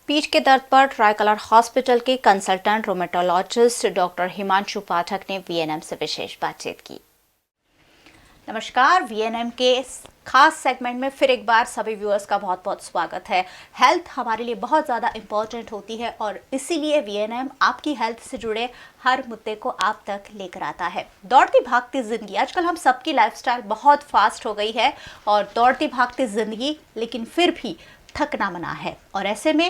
पीठ के दर्द पर ट्राई कलर हॉस्पिटल के कंसल्टेंट रोमेटोलॉजिस्ट डॉक्टर हिमांशु पाठक ने वीएनएम से विशेष बातचीत की। नमस्कार, वीएनएम के खास सेगमेंट में फिर एक बार सभी व्यूअर्स का बहुत बहुत स्वागत है। हेल्थ हमारे लिए बहुत ज़्यादा इम्पोर्टेंट होती है और इसीलिए वीएनएम आपकी हेल्थ से जुड़े हर मुद्दे को आप तक लेकर आता है। दौड़ती भागती ज़िंदगी, आजकल हम सबकी लाइफस्टाइल बहुत फास्ट हो गई है और दौड़ती भागती ज़िंदगी लेकिन फिर भी थकना मना है। और ऐसे में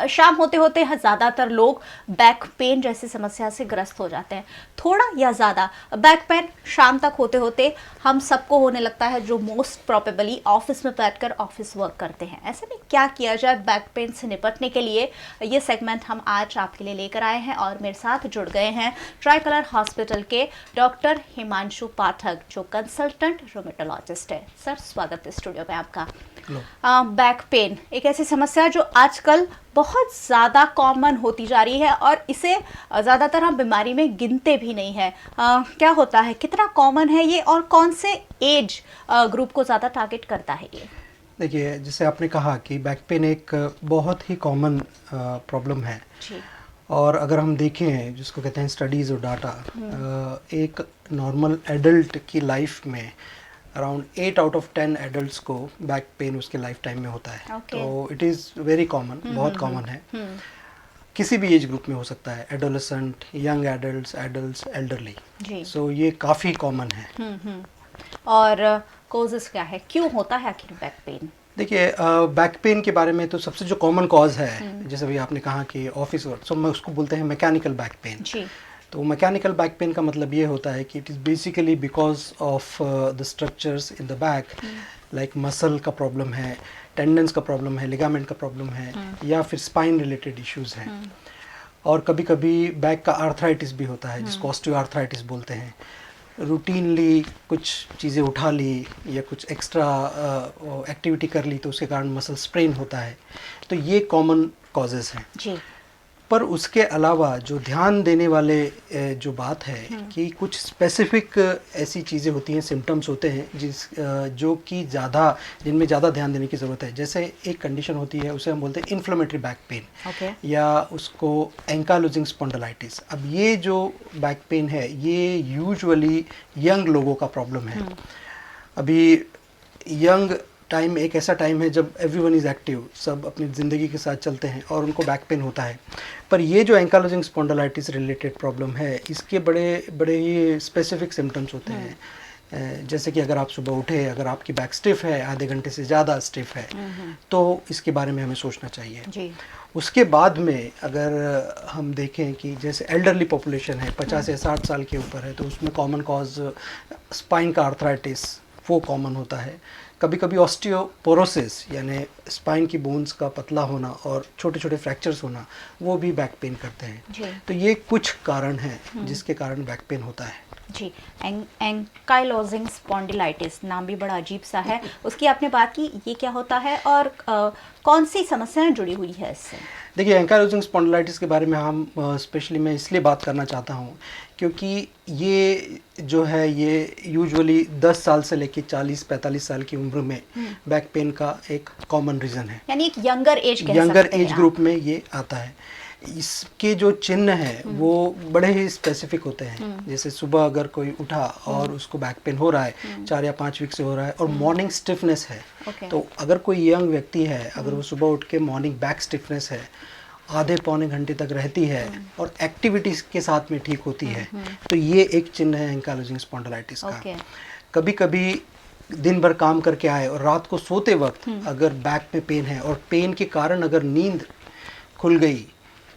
शाम होते होते ज़्यादातर लोग बैक पेन जैसी समस्या से ग्रस्त हो जाते हैं। थोड़ा या ज़्यादा बैक पेन शाम तक होते होते हम सबको होने लगता है, जो मोस्ट प्रोबेबली ऑफिस में बैठकर ऑफिस वर्क करते हैं। ऐसे में क्या किया जाए बैक पेन से निपटने के लिए, ये सेगमेंट हम आज आपके लिए लेकर आए हैं और मेरे साथ जुड़ गए हैं ट्राई कलर हॉस्पिटल के डॉक्टर हिमांशु पाठक, जो कंसल्टेंट रोमेटोलॉजिस्ट है। सर, स्वागत है स्टूडियो में आपका। बैक पेन एक ऐसी समस्या जो आजकल बहुत ज़्यादा कॉमन होती जा रही है और इसे ज़्यादातर हम बीमारी में गिनते भी नहीं है। क्या होता है, कितना कॉमन है ये और कौन से एज ग्रुप को ज़्यादा टारगेट करता है ये? देखिए, जैसे आपने कहा कि बैक पेन एक बहुत ही कॉमन प्रॉब्लम है जी। और अगर हम देखें जिसको कहते हैं स्टडीज़ और डाटा, एक नॉर्मल एडल्ट की लाइफ में अराउंड 8 आउट ऑफ 10 एडल्ट्स को बैक पेन उसके लाइफ टाइम में होता है। तो इट इज़ वेरी कॉमन, बहुत कॉमन है। किसी भी एज ग्रुप में हो सकता है, एडोलेसेंट, यंग एडल्ट्स, एल्डरली। सो ये काफ़ी कॉमन है। और कॉजेस क्या है, क्यों होता है आखिर बैक पेन? देखिए, बैक पेन के बारे में तो सबसे जो कॉमन कॉज है, जैसे अभी आपने कहा कि ऑफिस वर्क, सो मैं उसको बोलते हैं मैकेनिकल बैक पेन। जी। तो मैकेनिकल बैक पेन का मतलब ये होता है कि it is basically because of the structures in the back, like muscle का प्रॉब्लम है, टेंडन्स का प्रॉब्लम है, लिगामेंट का प्रॉब्लम है, या फिर स्पाइन रिलेटेड इश्यूज हैं। और कभी कभी बैक का आर्थराइटिस भी होता है, जिसको ऑस्टियोआर्थराइटिस बोलते हैं। रूटीनली कुछ चीज़ें उठा ली या कुछ एक्स्ट्रा एक्टिविटी कर ली तो उसके कारण मसल स्ट्रेन होता है। तो ये कॉमन कॉजेज़ हैं जी। पर उसके अलावा जो ध्यान देने वाले जो बात है कि कुछ स्पेसिफिक ऐसी चीज़ें होती हैं, सिम्टम्स होते हैं जो कि जिनमें ज़्यादा ध्यान देने की ज़रूरत है। जैसे एक कंडीशन होती है, उसे हम बोलते हैं इन्फ्लेमेटरी बैक पेन, या उसको एंकालोजिंग स्पॉन्डिलाइटिस। अब ये जो बैक पेन है ये यूजुअली यंग लोगों का प्रॉब्लम है। अभी यंग टाइम एक ऐसा टाइम है जब एवरीवन इज़ एक्टिव, सब अपनी ज़िंदगी के साथ चलते हैं और उनको बैक पेन होता है। पर ये जो एंकालोजिंग स्पॉन्डिलाइटिस रिलेटेड प्रॉब्लम है, इसके बड़े बड़े ही स्पेसिफिक सिम्टम्स होते हैं। जैसे कि अगर आप सुबह उठे, अगर आपकी बैक स्टिफ है, आधे घंटे से ज़्यादा स्टिफ है, तो इसके बारे में हमें सोचना चाहिए। जी। उसके बाद में अगर हम देखें कि जैसे एल्डरली पॉपुलेशन है, 50 या 60 साल के ऊपर है, तो उसमें कॉमन कॉज स्पाइन का आर्थराइटिस वो कॉमन होता है। कभी कभी ऑस्टियोपोरोसिस यानी स्पाइन की बोन्स का पतला होना और छोटे छोटे फ्रैक्चर्स होना, वो भी बैक पेन करते हैं। तो ये कुछ कारण हैं जिसके कारण बैक पेन होता है। जी। एंकाइलोजिंग स्पॉन्डिलाइटिस, नाम भी बड़ा अजीब सा है, उसकी आपने बात की, ये क्या होता है और कौन सी समस्याएं जुड़ी हुई है इससे? देखिए, एंकाइलोजिंग स्पॉन्डिलाइटिस के बारे में हम स्पेशली मैं इसलिए बात करना चाहता हूँ क्योंकि ये जो है ये यूजुअली 10 साल से लेकर 40-45 साल की उम्र में बैक पेन का एक कॉमन रीज़न है। यानी एक यंगर एज ग्रुप में ये आता है। इसके जो चिन्ह हैं वो बड़े ही स्पेसिफिक होते हैं। जैसे सुबह अगर कोई उठा और उसको बैक पेन हो रहा है, 4 या 5 वीक से हो रहा है, और मॉर्निंग स्टिफनेस है, तो अगर कोई यंग व्यक्ति है, अगर वो सुबह उठ के मॉर्निंग बैक स्टिफनेस है, आधे पौने घंटे तक रहती है और एक्टिविटीज़ के साथ में ठीक होती है, तो ये एक चिन्ह है एंकाइलोजिंग स्पॉन्डिलाइटिस का। कभी कभी दिन भर काम करके आए और रात को सोते वक्त अगर बैक में पेन है और पेन के कारण अगर नींद खुल गई,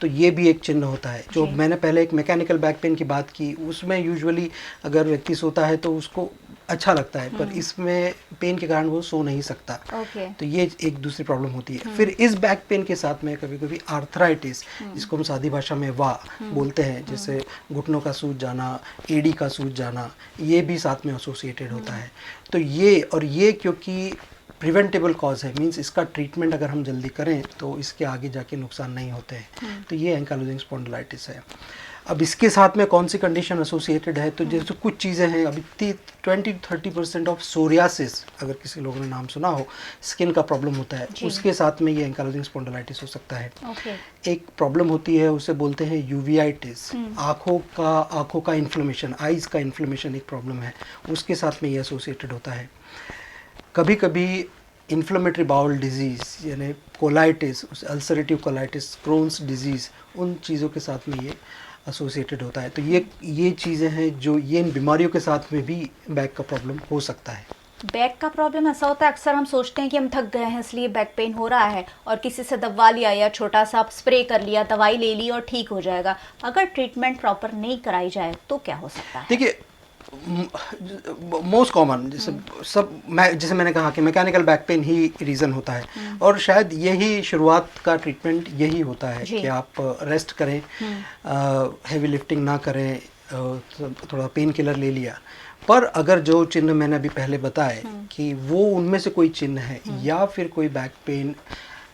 तो ये भी एक चिन्ह होता है। जो मैंने पहले एक मैकेनिकल बैक पेन की बात की, उसमें यूजुअली अगर व्यक्ति सोता है तो उसको अच्छा लगता है, पर इसमें पेन के कारण वो सो नहीं सकता। तो ये एक दूसरी प्रॉब्लम होती है। फिर इस बैक पेन के साथ में कभी कभी आर्थराइटिस, जिसको हम सादी भाषा में बोलते हैं, जैसे घुटनों का सूज जाना, एड़ी का सूज जाना, ये भी साथ में एसोसिएटेड होता है। तो ये क्योंकि प्रिवेंटेबल कॉज है, मींस इसका ट्रीटमेंट अगर हम जल्दी करें तो इसके आगे जाके नुकसान नहीं होते हैं। तो ये एंकाइलोजिंग स्पॉन्डिलाइटिस है। अब इसके साथ में कौन सी कंडीशन एसोसिएटेड है, तो जैसे कुछ चीज़ें हैं अभी 20-30% ऑफ सोरियासिस, अगर किसी लोगों ने नाम सुना हो, स्किन का प्रॉब्लम होता है, उसके साथ में ये एंकाइलोजिंग स्पॉन्डिलाइटिस हो सकता है। एक प्रॉब्लम होती है, उसे बोलते हैं यूवियाइटिस, आँखों का इन्फ्लेमेशन, आइज़ का इन्फ्लेमेशन एक प्रॉब्लम है, उसके साथ में ये एसोसिएटेड होता है। कभी कभी इन्फ्लेमेटरी बाउल डिजीज़ यानी colitis, ulcerative colitis, Crohn's disease, उन चीज़ों के साथ में ये एसोसिएटेड होता है। तो ये चीज़ें हैं जो ये इन बीमारियों के साथ में भी बैक का प्रॉब्लम हो सकता है। बैक का प्रॉब्लम ऐसा होता है, अक्सर हम सोचते हैं कि हम थक गए हैं इसलिए बैक पेन हो रहा है और किसी से दवा लिया या छोटा सा स्प्रे कर लिया, दवाई ले ली और ठीक हो जाएगा। अगर ट्रीटमेंट प्रॉपर नहीं कराई जाए तो क्या हो सकता है? देखिए, मोस्ट कॉमन जैसे मैंने कहा कि मैकेनिकल बैक पेन ही रीज़न होता है, और शायद यही शुरुआत का ट्रीटमेंट यही होता है कि आप रेस्ट करें, हैवी लिफ्टिंग ना करें, थोड़ा पेन किलर ले लिया। पर अगर जो चिन्ह मैंने अभी पहले बताए कि वो उनमें से कोई चिन्ह है, या फिर कोई बैक पेन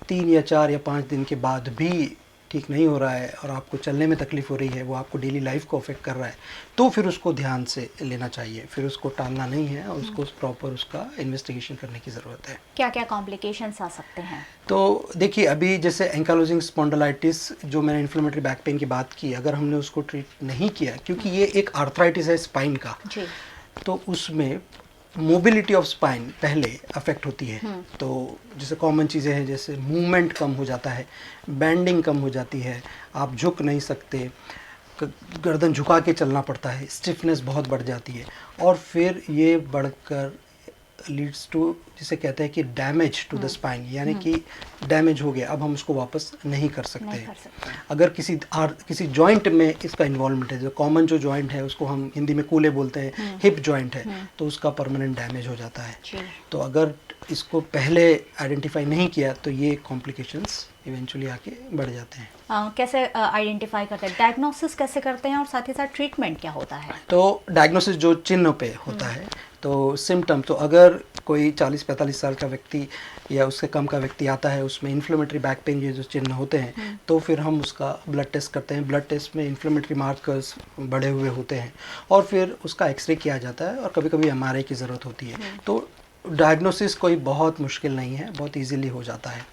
3 या 4 या 5 दिन के बाद भी ठीक नहीं हो रहा है और आपको चलने में तकलीफ हो रही है, वो आपको डेली लाइफ को अफेक्ट कर रहा है, तो फिर उसको ध्यान से लेना चाहिए, फिर उसको टालना नहीं है और उसको प्रॉपर उसका इन्वेस्टिगेशन करने की ज़रूरत है। क्या क्या कॉम्प्लिकेशंस आ सकते हैं? तो देखिए, अभी जैसे एंकाइलोजिंग स्पॉन्डिलाइटिस, जो मैंने इन्फ्लेमेटरी बैक पेन की बात की, अगर हमने उसको ट्रीट नहीं किया, क्योंकि ये एक आर्थराइटिस है स्पाइन का, तो उसमें मोबिलिटी ऑफ स्पाइन पहले अफेक्ट होती है। तो जैसे कॉमन चीज़ें हैं, जैसे मूवमेंट कम हो जाता है, बैंडिंग कम हो जाती है, आप झुक नहीं सकते, गर्दन झुका के चलना पड़ता है, स्टिफनेस बहुत बढ़ जाती है, और फिर ये बढ़कर लीड्स टू, जिसे कहते हैं कि डैमेज टू द स्पाइन, यानी कि डैमेज हो गया, अब हम उसको वापस नहीं कर सकते। अगर किसी जॉइंट में इसका इन्वॉल्वमेंट है, जो कॉमन जो जॉइंट है उसको हम हिंदी में कूले बोलते हैं, हिप जॉइंट है, तो उसका परमानेंट डैमेज हो जाता है। तो अगर इसको पहले आइडेंटिफाई नहीं किया तो ये कॉम्प्लिकेशंस इवेंचुअली आके बढ़ जाते हैं। कैसे आइडेंटिफाई करते हैं, डायग्नोसिस कैसे करते हैं, और साथ ही साथ ट्रीटमेंट क्या होता है? तो डायग्नोसिस जो चिन्ह पे होता है, तो सिम्टम, तो अगर कोई 40-45 साल का व्यक्ति या उससे कम का व्यक्ति आता है, उसमें इन्फ्लेमेटरी बैक पेन ये जो चिन्ह होते हैं, तो फिर हम उसका ब्लड टेस्ट करते हैं। ब्लड टेस्ट में इन्फ्लेमेटरी मार्कर्स बढ़े हुए होते हैं, और फिर उसका एक्सरे किया जाता है, और कभी कभी एमआरआई की ज़रूरत होती है। तो डायग्नोसिस कोई बहुत मुश्किल नहीं है, बहुत इजीली हो जाता है।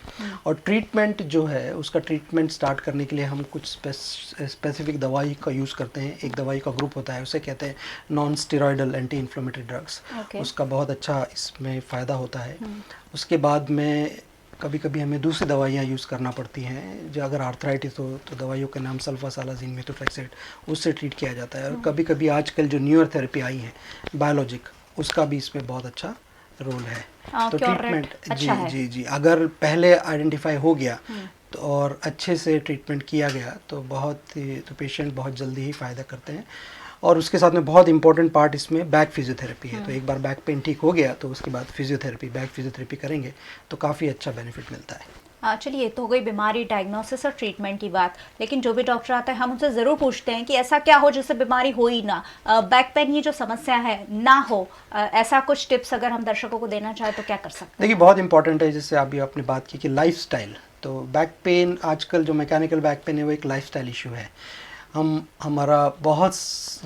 और ट्रीटमेंट जो है, उसका ट्रीटमेंट स्टार्ट करने के लिए हम कुछ स्पेसिफिक दवाई का यूज़ करते हैं। एक दवाई का ग्रुप होता है, उसे कहते हैं non steroidal anti inflammatory drugs. उसका बहुत अच्छा इसमें फ़ायदा होता है। उसके बाद में कभी कभी हमें दूसरी दवाइयाँ यूज़ करना पड़ती हैं, जो अगर आर्थराइटिस हो तो दवाइयों का नाम सल्फासालाज़िन, मेथोट्रेक्सेट, उससे ट्रीट किया जाता है। और कभी कभी आजकल जो न्यूअर थेरेपी आई है बायोलॉजिक, उसका भी इसमें बहुत अच्छा रोल है। तो ट्रीटमेंट अच्छा जी, अगर पहले आइडेंटिफाई हो गया तो और अच्छे से ट्रीटमेंट किया गया तो पेशेंट बहुत जल्दी ही फ़ायदा करते हैं। और उसके साथ में बहुत इंपॉर्टेंट पार्ट इसमें बैक फिजियोथेरेपी है। तो एक बार बैक पेन ठीक हो गया तो उसके बाद बैक फिजियोथेरेपी करेंगे तो काफ़ी अच्छा बेनिफिट मिलता है। चलिए, तो हो गई बीमारी, डायग्नोसिस और ट्रीटमेंट की बात, लेकिन जो भी डॉक्टर आता है हम उनसे ज़रूर पूछते हैं कि ऐसा क्या हो जिससे बीमारी हो ही ना, बैक पेन ये जो समस्या है ना हो, ऐसा कुछ टिप्स अगर हम दर्शकों को देना चाहें तो क्या कर सकते हैं? देखिए, बहुत इंपॉर्टेंट है, जैसे अभी आपने बात की कि लाइफस्टाइल। तो बैक पेन, आजकल जो मैकेनिकल बैक पेन है वो एक लाइफस्टाइल इशू है। हमारा बहुत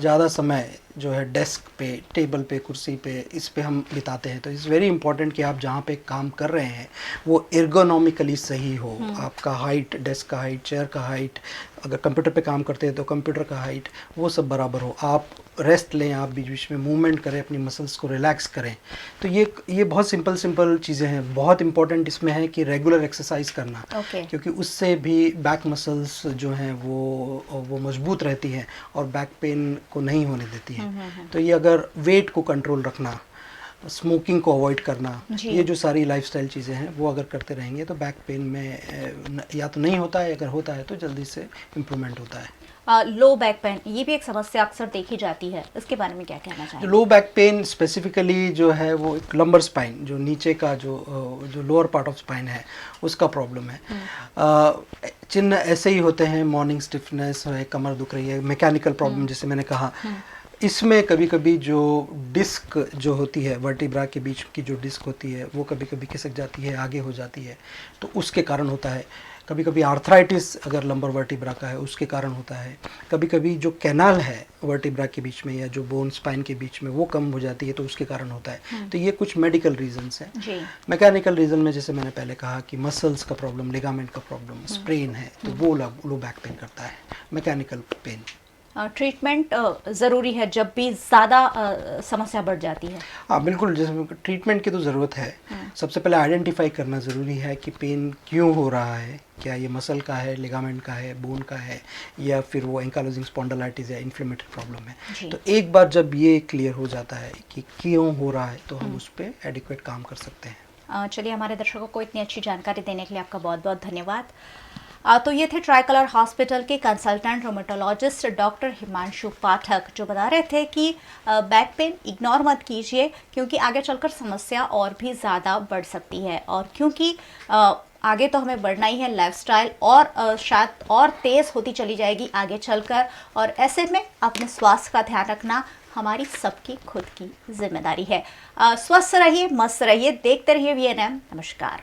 ज़्यादा समय जो है डेस्क पे, टेबल पे, कुर्सी पे, इस पे हम बिताते हैं। तो इट्स वेरी इंपॉर्टेंट कि आप जहाँ पे काम कर रहे हैं वो एर्गोनॉमिकली सही हो। आपका हाइट, डेस्क का हाइट, चेयर का हाइट, अगर कंप्यूटर पे काम करते हैं तो कंप्यूटर का हाइट, वो सब बराबर हो। आप रेस्ट लें, आप बीच बीच में मूवमेंट करें, अपनी मसल्स को रिलैक्स करें। तो ये बहुत सिंपल चीज़ें हैं। बहुत इंपॉर्टेंट इसमें है कि रेगुलर एक्सरसाइज करना, क्योंकि उससे भी बैक मसल्स जो हैं वो मजबूत रहती हैं और बैक पेन को नहीं होने देती हैं। तो ये, अगर वेट को कंट्रोल रखना, स्मोकिंग को अवॉइड करना, ये जो सारी लाइफस्टाइल चीज़ें हैं वो अगर करते रहेंगे तो बैक पेन में या तो नहीं होता है, अगर होता है तो जल्दी से इम्प्रूवमेंट होता है। लो बैक पेन, ये भी एक समस्या अक्सर देखी जाती है, इसके बारे में क्या कहना चाहेंगे? लो बैक पेन स्पेसिफिकली जो है वो एक लंबर स्पाइन, जो नीचे का जो लोअर पार्ट ऑफ स्पाइन है, उसका प्रॉब्लम है। चिन्ह ऐसे ही होते हैं, मॉर्निंग स्टिफनेस है, कमर दुख रही है, मैकेनिकल प्रॉब्लम जैसे मैंने कहा। इसमें कभी कभी जो डिस्क जो होती है, वर्टिब्रा के बीच की जो डिस्क होती है, वो कभी कभी खिसक जाती है, आगे हो जाती है, तो उसके कारण होता है। कभी कभी आर्थराइटिस अगर लंबर वर्टिब्रा का है उसके कारण होता है, कभी कभी जो कैनाल है वर्टिब्रा के बीच में या जो बोन स्पाइन के बीच में वो कम हो जाती है तो उसके कारण होता है। तो ये कुछ मेडिकल रीजंस हैं। मैकेनिकल रीजन में जैसे मैंने पहले कहा कि मसल्स का प्रॉब्लम, लिगामेंट का प्रॉब्लम, स्प्रेन है तो वो लो बैक पेन करता है, मैकेनिकल पेन। ट्रीटमेंट ज़रूरी है जब भी ज़्यादा समस्या बढ़ जाती है। हाँ बिल्कुल, जैसे ट्रीटमेंट की तो ज़रूरत है। सबसे पहले आइडेंटिफाई करना ज़रूरी है कि पेन क्यों हो रहा है, क्या ये मसल का है, लिगामेंट का है, बोन का है, या फिर वो एंकाइलोजिंग स्पॉन्डिलाइटिस या इन्फ्लेमेटरी प्रॉब्लम है। तो एक बार जब ये क्लियर हो जाता है कि क्यों हो रहा है तो हम उस पर एडिक्वेट काम कर सकते हैं। चलिए, हमारे दर्शकों को इतनी अच्छी जानकारी देने के लिए आपका बहुत बहुत धन्यवाद। तो ये थे ट्राई कलर हॉस्पिटल के कंसल्टेंट रोमेटोलॉजिस्ट डॉक्टर हिमांशु पाठक, जो बता रहे थे कि बैक पेन इग्नोर मत कीजिए क्योंकि आगे चलकर समस्या और भी ज़्यादा बढ़ सकती है, और क्योंकि आगे तो हमें बढ़ना ही है, लाइफस्टाइल और शायद और तेज़ होती चली जाएगी आगे चलकर, और ऐसे में अपने स्वास्थ्य का ध्यान रखना हमारी सबकी खुद की जिम्मेदारी है। स्वस्थ रहिए, मस्त रहिए, देखते रहिए VNM। नमस्कार।